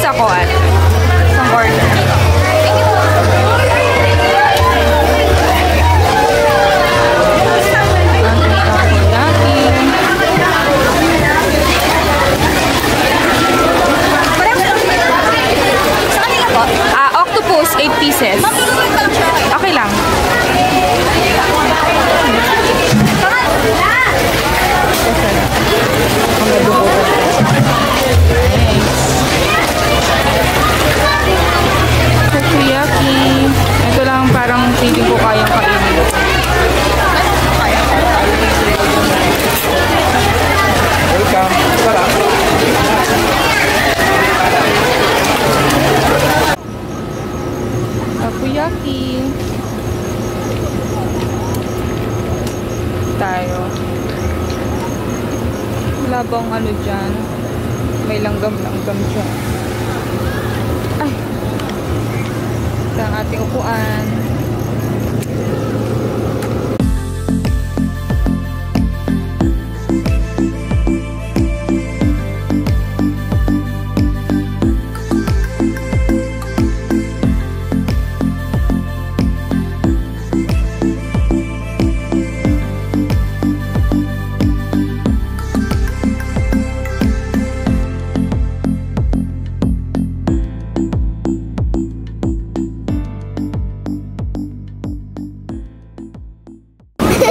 ako at isang order. Octopus, 8 pieces. Okay lang. Takoyaki. Ito lang parang feeling ko kayang kainin. Welcome. Takoyaki. Tayo. Wala bang ano dyan? May langgam-langgam dyan. Ay! Ito ang ating upuan.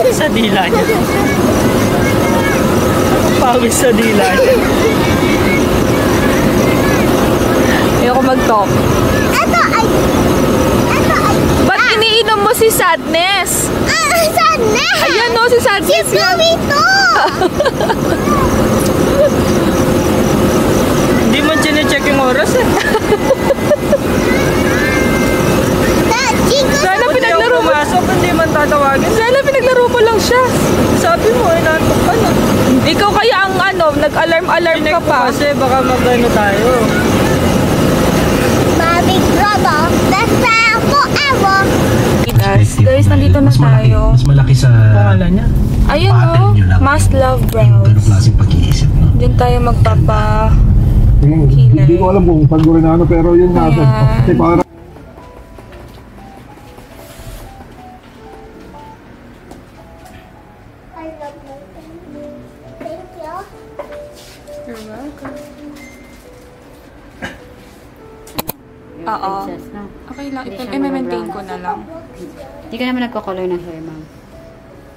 Sa dila niya. Pawis sa dila niya. Ayoko mag-talk. Ito ay... Ba't iniinom mo si Sadness? Sadness! Ayan no, si Sadness. Si Pumito! Hindi man chinecheck yung oras eh. Sana pinaglaro mo. Pumasok, hindi man tatawagin. Sana pinaglaro mo lang siya. Sabi mo, inaantok ka na. Ikaw kaya ang ano, nag-alarm-alarm ka pa. Kasi baka mag-ano tayo. My big brother, that's forever. Guys, nandito na tayo. Mas malaki sa Pangalan niya. Ayun pattern o, nyo lang. Must Love Yung ganong Brows. klaseng pag-iisip, no? Diyan tayo magpapa... Hindi ko alam kung saan ko rin ano, pero yun natin. Ayan. Kasi parang I love my family. Thank you. You're welcome. Oo. Oo. Okay lang. Ito, i-maintain ko na lang. Hindi ka naman nagko-color ng hair, ma'am.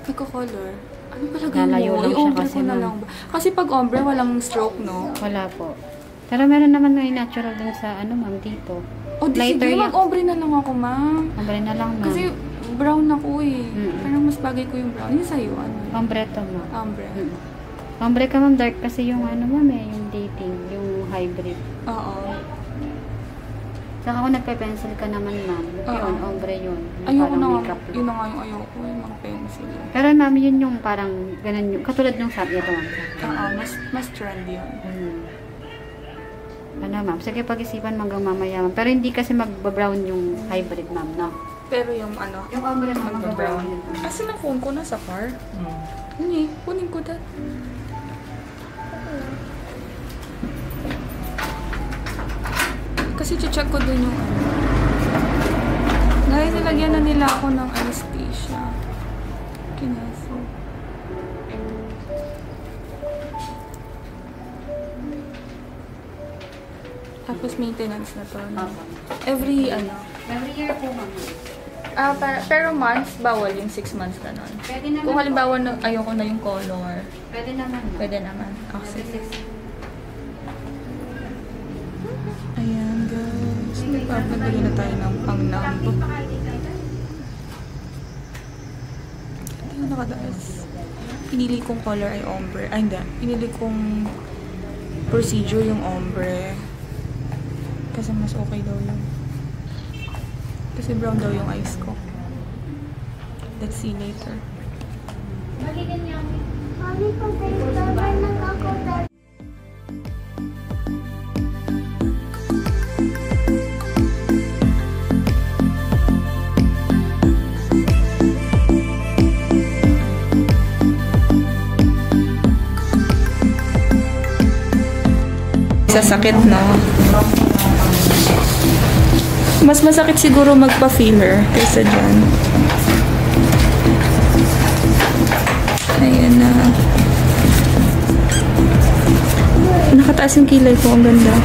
Nagko-color. Ano palagay Lalayo mo? lang siya I-ombre kasi, ko na ma'am. lang ba? Kasi pag ombre, walang stroke, no? Wala po. Pero meron naman may natural din sa ano, ma'am, dito. O, di Lighter sige, yan. mag-ombre na lang ako, ma'am. Ombre na lang, ma'am. Kasi brown ako eh. Mm-mm. Parang mas bagay ko yung brown. Yung sa'yo, ano? Ombre to, ma'am. Ombre. Ombre ka, ma'am, dark kasi yung ano, ma'am, eh, yung dating, yung hybrid. Oo. Saka kung nagpe-pencil ka naman, ma'am, yun, ombre yun. Yung Ayoko parang na nga. makeup look. Yun na nga yung ayoko. Yung mga pencil. Pero, ma'am, yun yung parang ganun yung, katulad ng sabi ito, ma'am. Oo, mas trendy yun. Ano, ma'am, sige pag-isipan hanggang mamaya, ma'am. Pero hindi kasi mag-brown yung hybrid, ma'am, no? Pero yung ano, Yung ombre na mag-brown. Asan ang phone ko? Nasa car? Hindi, kunin ko dad. Kasi check ko dun yung ano. Dahil nilagyan na nila ako ng anesthesia. Kinaso. Tapos maintenance na to. No? Every ano. Every year po, ma'am. Pero months, bawal yung 6 months na nun. Pwede naman. Kung halimbawa na, ayoko na yung color, Pwede naman, ma'am. pwede naman. Okay. Every 6 Ayan guys. Nagpapabili na tayo ng pang-numbo. Ano nakadaas? Pinili kong color ay ombre. Ay hindi. Pinili kong procedure yung ombre. Kasi mas okay daw yun. Kasi brown daw yung eyes ko. Let's see later. Mami, pag-discover na ako dad. Sa sakit, no? Mas masakit siguro magpa-filler kaysa dyan. Ayan na. Nakataas yung kilay ko. Ang ganda.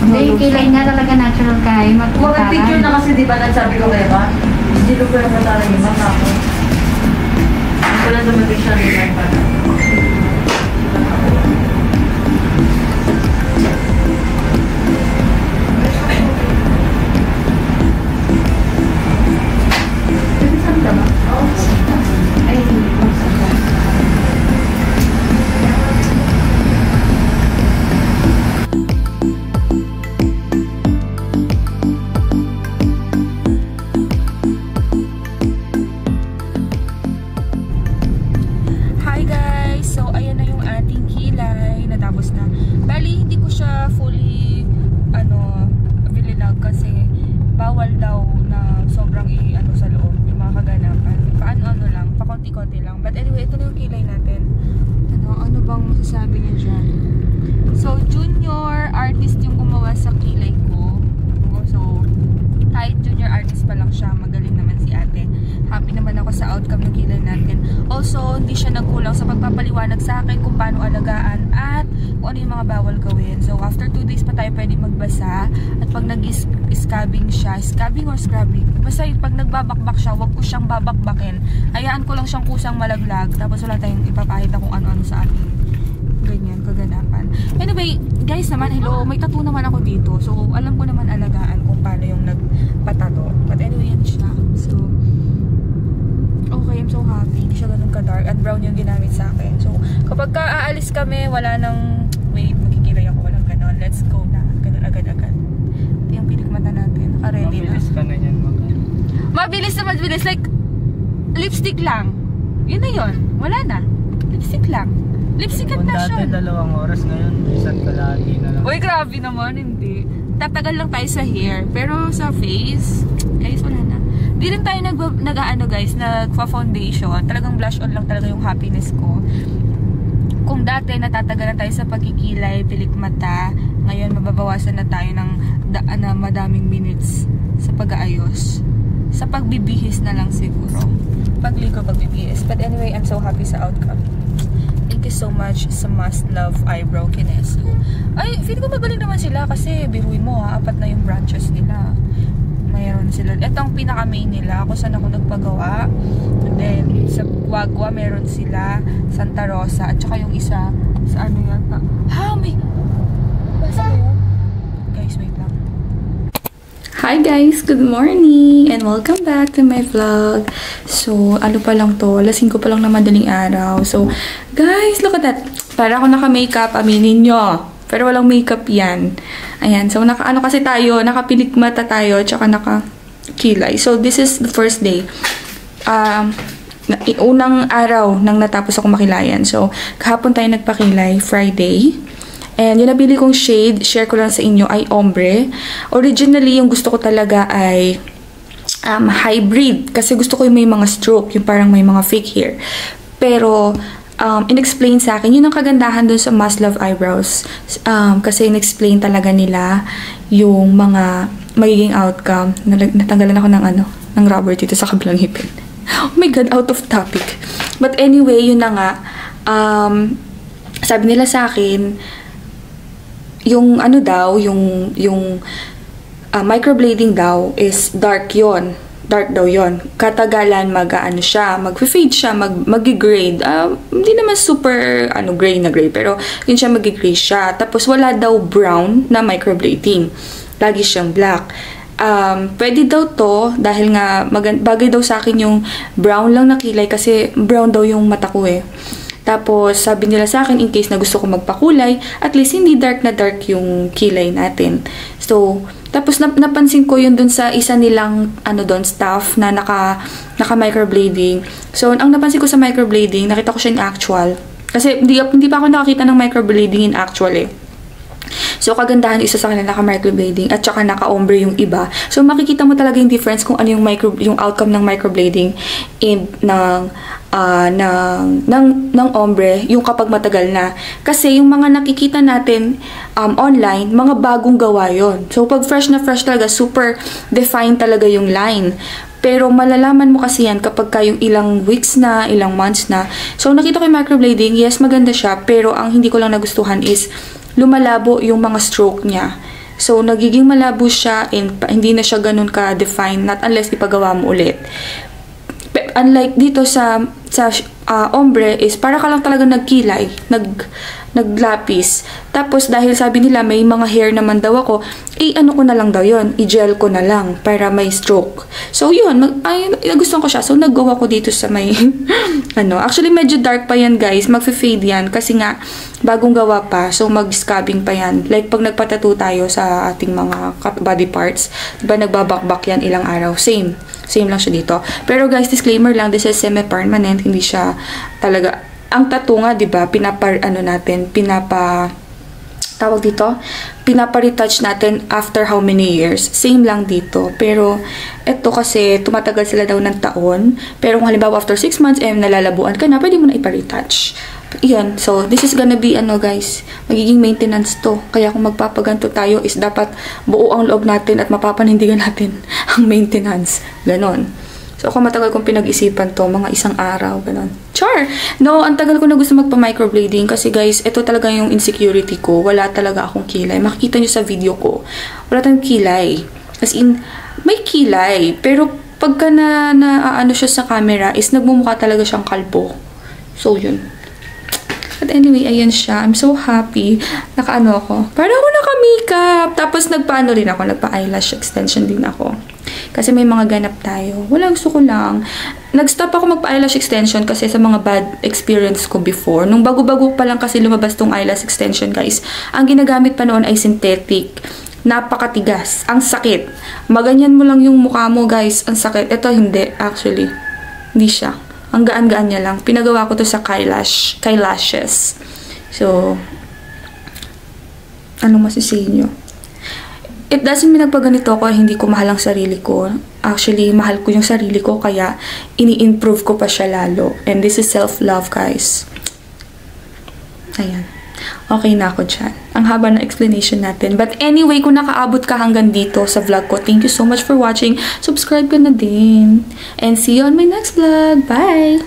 Hindi, yung kilay niya talaga natural kaya. Mga picture na kasi, di ba, nagsabi ko kayo ba? Hindi ko pwede na talaga yung mga ako. Wala naman din siya rin pa. bawal daw na sobrang sa loob yung mga kaganapan. Paano lang, pakonti-konti lang. But anyway, ito na yung kilay natin. Ano bang masasabi niya dyan? So, junior artist yung gumawa sa kilay ko. So, kahit junior artist pa lang siya, magaling naman si ate. Happy naman ako sa outcome ng kilay natin. Also, hindi siya nagkulang sa pagpapaliwanag sa akin kung paano alagaan at kung ano yung mga bawal gawin. So, after 2 days pa tayo pwede magbasa. At pag nag-scabbing siya, scabbing or scrubbing? Basta pag nagbabakbak siya, wag ko siyang babakbakin. Hayaan ko lang siyang kusang malaglag. Tapos wala tayong ipapahita kung ano-ano sa atin. Ganyan, kaganapan. Anyway, guys naman, hello, may tattoo naman ako dito. So, alam ko naman alagaan kung paano yung nagpatato. But anyway, yan siya. So, okay, I'm so happy. Hindi siya ganun ka-dark. At brown yung ginamit sa akin. So, kapag aalis kami, wala nang, wait, magkikilay ako, walang ganon. Let's go na. Ganun agad-agad. Ito yung pilikmata natin. Naka-ready na. Mabilis ka na yan, Mabilis na mabilis. Like, lipstick lang. Yun na yun. Wala na. Lipstick lang. Lipstick at na siya. Kung dati 2 oras, ngayon isang kalahati na lang. Uy, grabe naman. Hindi. Tatagal lang tayo sa hair. Pero sa face, guys, wala na. Di rin tayo guys, nagpa-foundation. Talagang blush on lang talaga yung happiness ko. Kung dati natatagalan tayo sa pagkikilay, pilik mata, ngayon mababawasan na tayo ng madaming minutes sa pag-aayos. Sa pagbibihis na lang siguro. Pagligo, pagbibihis. But anyway, I'm so happy sa outcome. Thank you so much sa Must Love Eyebrow Kinesu. Ay, feel ko magaling naman sila kasi biruin mo ha, 4 na yung branches nila. Mayroon sila. Ito ang pinaka-main nila kung saan ako nagpagawa. And then, sa Guagua meron sila, Santa Rosa, at saka yung isa, sa ano yata. Ha, may... Basta yun? Guys, wait lang. Hi guys! Good morning! And welcome back to my vlog. So, ano pa lang to? 5 pa lang na madaling araw. So, guys, look at that. Para ako naka-makeup, aminin nyo. Pero walang makeup yan. Ayan. So, ano kasi tayo, nakapilik mata tayo, tsaka naka-kilay. So, this is the first day. Unang araw nang natapos ako makilayan. So, kahapon tayo nagpakilay, Friday. And yung nabili kong shade, share ko lang sa inyo, ay ombre. Originally, yung gusto ko talaga ay hybrid. Kasi gusto ko yung may mga stroke, yung parang may mga fake hair. Pero, in-explain sa akin, yun ang kagandahan dun sa Must Love Eyebrows. Kasi in-explain talaga nila yung mga magiging outcome. Natanggalan ako ng rubber dito sa kabilang hipin. Oh my God, out of topic. But anyway, yun na nga. Sabi nila sa akin, yung microblading daw is dark yon. Dark daw yon. Katagalan mag-fade siya, mag-grade. Hindi naman super gray na gray, pero yun siya mag-gray siya. Tapos wala daw brown na microblading. Lagi siyang black. Pwede daw to dahil nga bagay daw sa akin yung brown lang na kilay kasi brown daw yung mata ko eh. Tapos, sabi nila sa akin, in case na gusto ko magpakulay, at least hindi dark na dark yung kilay natin. So, tapos napansin ko yun dun sa isa nilang, staff na naka microblading. So, ang napansin ko sa microblading, nakita ko siya in actual. Kasi hindi pa ako nakakita ng microblading in actually. So, kagandahan isa sa kanila naka-microblading at saka naka-ombre yung iba. So, makikita mo talaga yung difference kung ano yung outcome ng microblading ng ombre, yung kapag matagal na. Kasi yung mga nakikita natin online, mga bagong gawa yon. So, pag fresh na fresh talaga, super defined talaga yung line. Pero malalaman mo kasi yan kapag yung ilang weeks na, ilang months na. So, nakita ko yung microblading, yes, maganda siya. Pero ang hindi ko lang nagustuhan is lumalabo yung mga stroke niya. So, nagiging malabo siya and hindi na siya ganun ka-define, not unless ipagawa mo ulit. Unlike dito sa ombre is para ka lang talaga nagkilay, naglapis. Tapos dahil sabi nila may mga hair naman daw ako, ano ko na lang daw yun, i-gel ko na lang para may stroke. So yun, nagustuhan ko siya. So naggawa ko dito sa may, actually medyo dark pa yan guys, magfe-fade yan kasi nga bagong gawa pa, so mag-scabbing pa yan. Like pag nagpatattoo tayo sa ating mga body parts, diba nagbabakbak yan ilang araw, same lang siya dito. Pero guys, disclaimer lang, this is semi-permanent, hindi siya talaga. Ang tattoo nga, diba, pinapa-retouch natin after how many years. Same lang dito. Pero, eto kasi, tumatagal sila daw ng taon. Pero kung halimbawa after 6 months, nalalabuan ka na, pwede mo na ipa-retouch. Iyan. So, this is gonna be, guys, magiging maintenance to. Kaya kung magpapaganto tayo is dapat buo ang loob natin at mapapanindigan natin ang maintenance. Ganon. So, ako matagal kong pinag-isipan to, mga 1 araw, ganon. Char! No, ang tagal ko na gusto magpa-microblading kasi guys, ito talaga yung insecurity ko. Wala talaga akong kilay. Makikita nyo sa video ko, wala tayong kilay. As in, may kilay. Pero, pagka ano siya sa camera, is nagmumukha talaga siyang kalbo. So, yun. But anyway, ayan siya. I'm so happy. Naka-ano ako. Parang ako naka-makeup. Tapos nagpa-ano rin ako. Nagpa-eyelash extension din ako. Kasi may mga ganap tayo. Wala, gusto ko lang. Nag-stop ako magpa-eyelash extension kasi sa mga bad experience ko before. Nung bago-bago pa lang kasi lumabas tong eyelash extension, guys. Ang ginagamit pa noon ay synthetic. Napakatigas. Ang sakit. Maganyan mo lang yung mukha mo, guys. Ang sakit. Ito hindi, actually. Hindi siya. Ang gaan-gaan niya lang. Pinagawa ko to sa Kailashes. So, anong masisihin nyo? It doesn't mean nagpaganito ako, hindi ko mahal ang sarili ko. Actually, mahal ko yung sarili ko, kaya ini-improve ko pa siya lalo. And this is self-love, guys. Ayan. Okay na ako dyan. Ang haba ng explanation natin. But anyway, kung nakaabot ka hanggang dito sa vlog ko, thank you so much for watching. Subscribe ka na din. And see you on my next vlog. Bye!